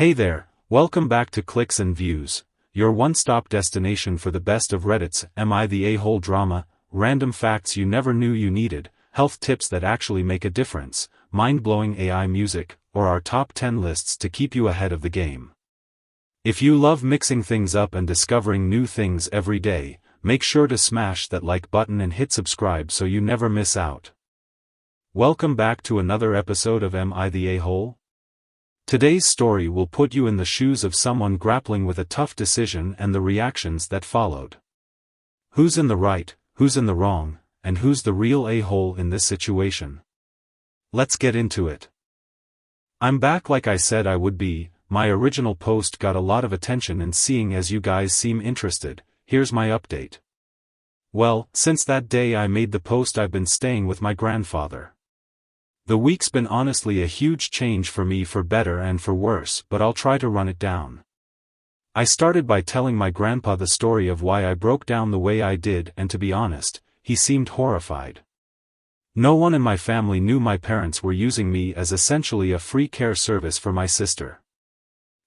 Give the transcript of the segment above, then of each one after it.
Hey there, welcome back to Clicks and Views, your one-stop destination for the best of Reddit's Am I the A-hole drama, random facts you never knew you needed, health tips that actually make a difference, mind-blowing AI music, or our top 10 lists to keep you ahead of the game. If you love mixing things up and discovering new things every day, make sure to smash that like button and hit subscribe so you never miss out. Welcome back to another episode of Am I the A-hole? Today's story will put you in the shoes of someone grappling with a tough decision and the reactions that followed. Who's in the right, who's in the wrong, and who's the real a-hole in this situation? Let's get into it. I'm back like I said I would be. My original post got a lot of attention, and seeing as you guys seem interested, here's my update. Well, since that day I made the post, I've been staying with my grandfather. The week's been honestly a huge change for me, for better and for worse, but I'll try to run it down. I started by telling my grandpa the story of why I broke down the way I did, and to be honest, he seemed horrified. No one in my family knew my parents were using me as essentially a free care service for my sister.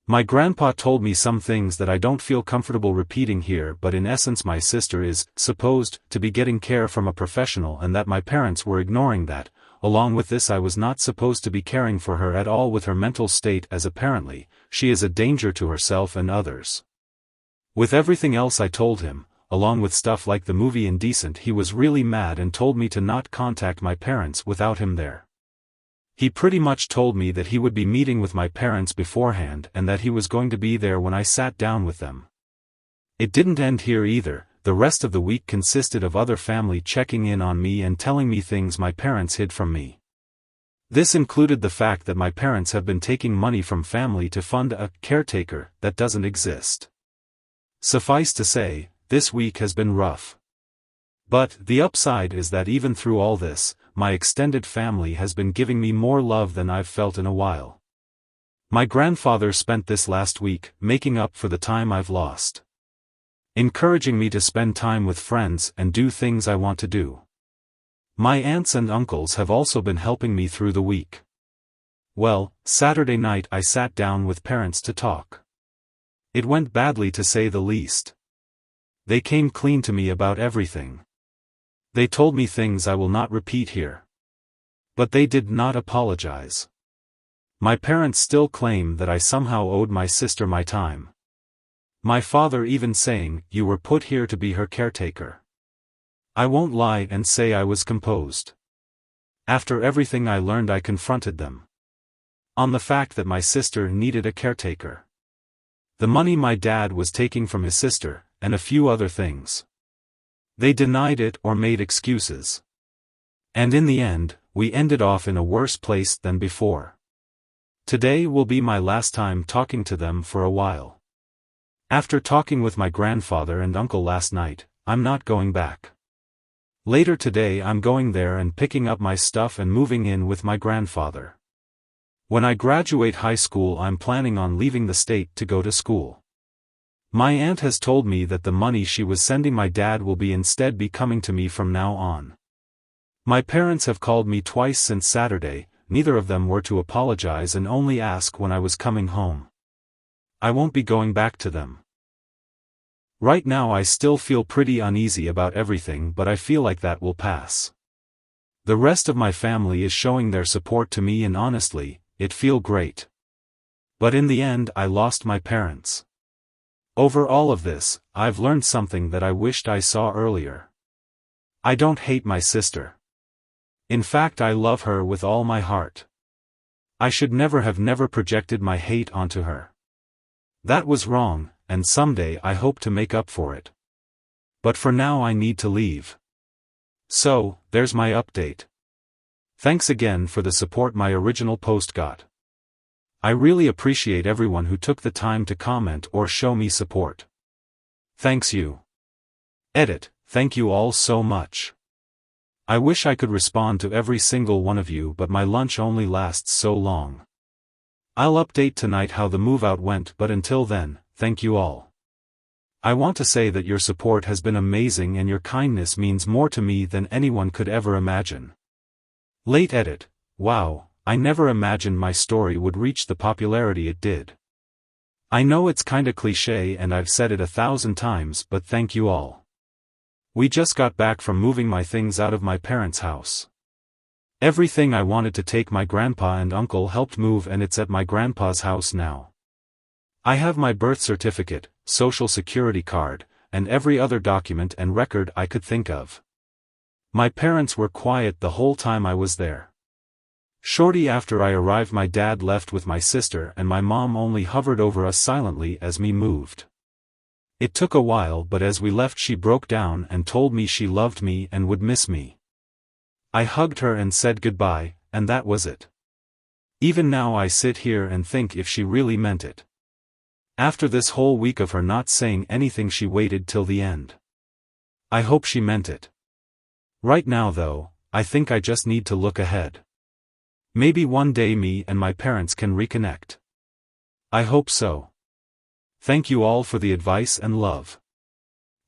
My grandpa told me some things that I don't feel comfortable repeating here, but in essence my sister is supposed to be getting care from a professional, and that my parents were ignoring that. Along with this, I was not supposed to be caring for her at all with her mental state, as apparently, she is a danger to herself and others. With everything else I told him, along with stuff like the movie Indecent, he was really mad and told me to not contact my parents without him there. He pretty much told me that he would be meeting with my parents beforehand and that he was going to be there when I sat down with them. It didn't end here either. The rest of the week consisted of other family checking in on me and telling me things my parents hid from me. This included the fact that my parents have been taking money from family to fund a caretaker that doesn't exist. Suffice to say, this week has been rough. But the upside is that even through all this, my extended family has been giving me more love than I've felt in a while. My grandfather spent this last week making up for the time I've lost, encouraging me to spend time with friends and do things I want to do. My aunts and uncles have also been helping me through the week. Well, Saturday night I sat down with parents to talk. It went badly, to say the least. They came clean to me about everything. They told me things I will not repeat here. But they did not apologize. My parents still claim that I somehow owed my sister my time. My father even saying, "You were put here to be her caretaker." I won't lie and say I was composed. After everything I learned, I confronted them on the fact that my sister needed a caretaker, the money my dad was taking from his sister, and a few other things. They denied it or made excuses. And in the end, we ended off in a worse place than before. Today will be my last time talking to them for a while. After talking with my grandfather and uncle last night, I'm not going back. Later today I'm going there and picking up my stuff and moving in with my grandfather. When I graduate high school, I'm planning on leaving the state to go to school. My aunt has told me that the money she was sending my dad will instead be coming to me from now on. My parents have called me twice since Saturday. Neither of them were to apologize and only ask when I was coming home. I won't be going back to them. Right now I still feel pretty uneasy about everything, but I feel like that will pass. The rest of my family is showing their support to me, and honestly, it feels great. But in the end I lost my parents. Over all of this, I've learned something that I wished I saw earlier. I don't hate my sister. In fact, I love her with all my heart. I should never have projected my hate onto her. That was wrong, and someday I hope to make up for it. But for now I need to leave. So, there's my update. Thanks again for the support my original post got. I really appreciate everyone who took the time to comment or show me support. Thanks you. Edit, thank you all so much. I wish I could respond to every single one of you, but my lunch only lasts so long. I'll update tonight how the move out went, but until then, thank you all. I want to say that your support has been amazing and your kindness means more to me than anyone could ever imagine. Late edit, wow, I never imagined my story would reach the popularity it did. I know it's kinda cliché and I've said it 1,000 times, but thank you all. We just got back from moving my things out of my parents' house. Everything I wanted to take my grandpa and uncle helped move, and it's at my grandpa's house now. I have my birth certificate, social security card, and every other document and record I could think of. My parents were quiet the whole time I was there. Shortly after I arrived, my dad left with my sister, and my mom only hovered over us silently as we moved. It took a while, but as we left she broke down and told me she loved me and would miss me. I hugged her and said goodbye, and that was it. Even now I sit here and think if she really meant it. After this whole week of her not saying anything, she waited till the end. I hope she meant it. Right now though, I think I just need to look ahead. Maybe one day me and my parents can reconnect. I hope so. Thank you all for the advice and love.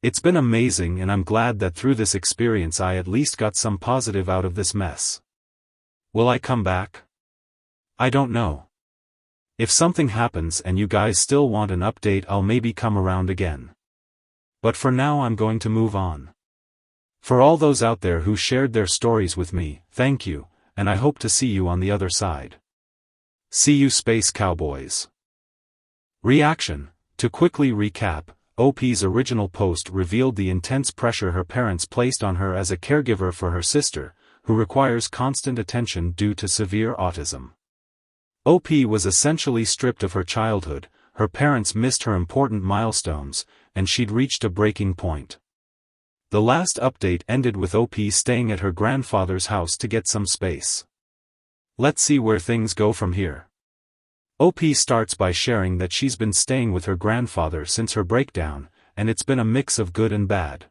It's been amazing, and I'm glad that through this experience I at least got some positive out of this mess. Will I come back? I don't know. If something happens and you guys still want an update, I'll maybe come around again. But for now I'm going to move on. For all those out there who shared their stories with me, thank you, and I hope to see you on the other side. See you, Space Cowboys. Reaction. To quickly recap, OP's original post revealed the intense pressure her parents placed on her as a caregiver for her sister, who requires constant attention due to severe autism. OP was essentially stripped of her childhood, her parents missed her important milestones, and she'd reached a breaking point. The last update ended with OP staying at her grandfather's house to get some space. Let's see where things go from here. OP starts by sharing that she's been staying with her grandfather since her breakdown, and it's been a mix of good and bad.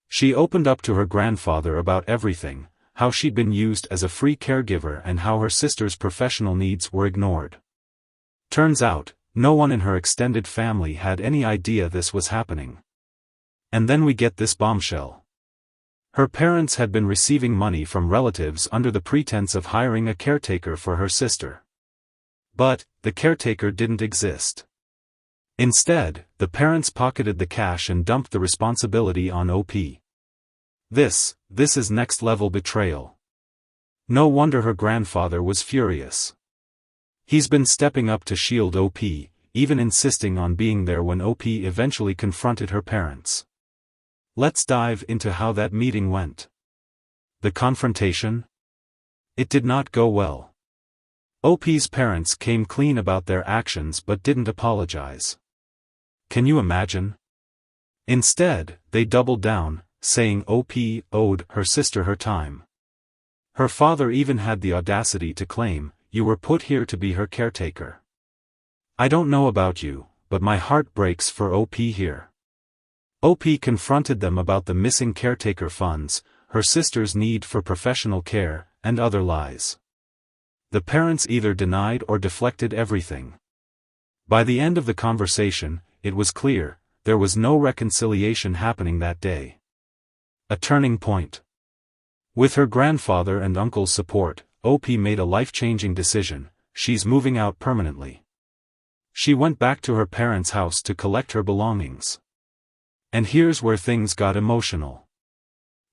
She opened up to her grandfather about everything, how she'd been used as a free caregiver and how her sister's professional needs were ignored. Turns out, no one in her extended family had any idea this was happening. And then we get this bombshell. Her parents had been receiving money from relatives under the pretense of hiring a caretaker for her sister. But, the caretaker didn't exist. Instead, the parents pocketed the cash and dumped the responsibility on OP. This is next-level betrayal. No wonder her grandfather was furious. He's been stepping up to shield OP, even insisting on being there when OP eventually confronted her parents. Let's dive into how that meeting went. The confrontation? It did not go well. OP's parents came clean about their actions but didn't apologize. Can you imagine? Instead, they doubled down, saying OP owed her sister her time. Her father even had the audacity to claim, "You were put here to be her caretaker." I don't know about you, but my heart breaks for OP here. OP confronted them about the missing caretaker funds, her sister's need for professional care, and other lies. The parents either denied or deflected everything. By the end of the conversation, it was clear, there was no reconciliation happening that day. A turning point. With her grandfather and uncle's support, OP made a life-changing decision: she's moving out permanently. She went back to her parents' house to collect her belongings. And here's where things got emotional.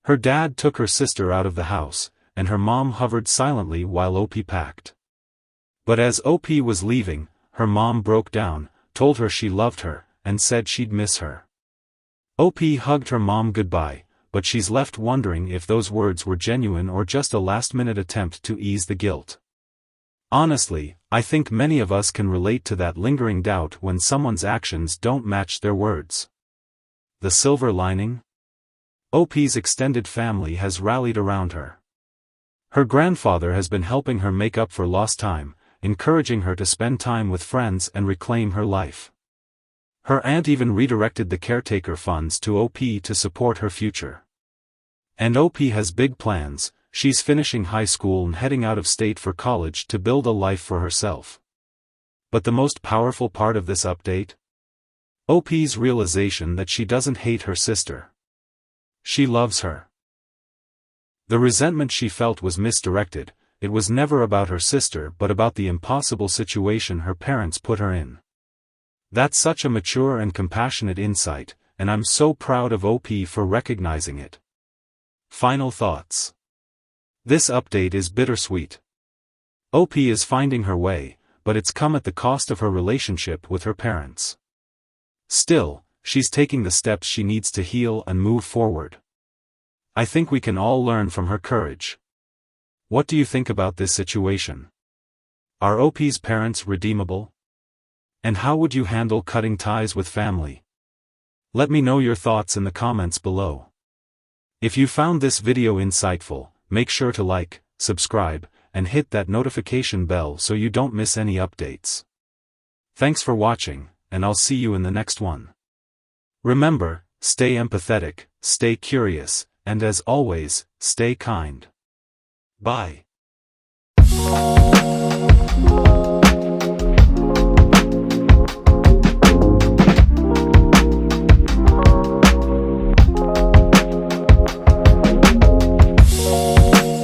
Her dad took her sister out of the house, and her mom hovered silently while OP packed. But as OP was leaving, her mom broke down, told her she loved her, and said she'd miss her. OP hugged her mom goodbye, but she's left wondering if those words were genuine or just a last-minute attempt to ease the guilt. Honestly, I think many of us can relate to that lingering doubt when someone's actions don't match their words. The silver lining? OP's extended family has rallied around her. Her grandfather has been helping her make up for lost time, encouraging her to spend time with friends and reclaim her life. Her aunt even redirected the caretaker funds to OP to support her future. And OP has big plans. She's finishing high school and heading out of state for college to build a life for herself. But the most powerful part of this update? OP's realization that she doesn't hate her sister. She loves her. The resentment she felt was misdirected. It was never about her sister but about the impossible situation her parents put her in. That's such a mature and compassionate insight, and I'm so proud of OP for recognizing it. Final thoughts. This update is bittersweet. OP is finding her way, but it's come at the cost of her relationship with her parents. Still, she's taking the steps she needs to heal and move forward. I think we can all learn from her courage. What do you think about this situation? Are OP's parents redeemable? And how would you handle cutting ties with family? Let me know your thoughts in the comments below. If you found this video insightful, make sure to like, subscribe, and hit that notification bell so you don't miss any updates. Thanks for watching, and I'll see you in the next one. Remember, stay empathetic, stay curious, and as always, stay kind. Bye.